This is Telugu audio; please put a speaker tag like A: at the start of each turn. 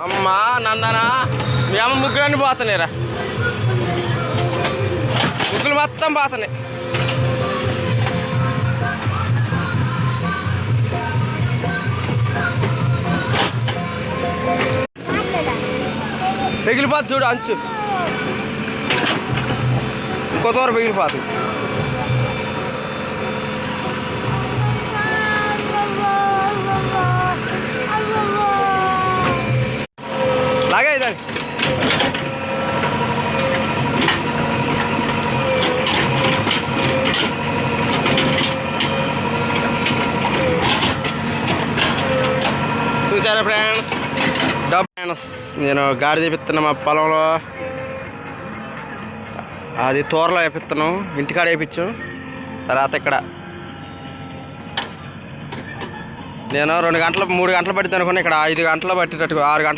A: అమ్మా నందనా మీ అమ్మ ముగ్గులన్నీ పోతున్నాయిరా, ముగ్గులు మొత్తం పోతున్నాయి. పెగిలిపోతుంది చూడు అంచు, ఇంకోతవర పెగిలిపోతుంది. లాగే దాన్ని చూసారా ఫ్రెండ్స్. ఫ్రెండ్స్ నేను గాడి తెప్పిస్తున్నా మా పొలంలో, అది తోరలో వేపిస్తున్నాం, ఇంటికాడ వేయించాం. తర్వాత ఇక్కడ నేను 2 గంటలు 3 గంటలు పట్టిద్ది అనుకున్నా, ఇక్కడ 5 గంటలు పట్టేటట్టు 6 గంటలు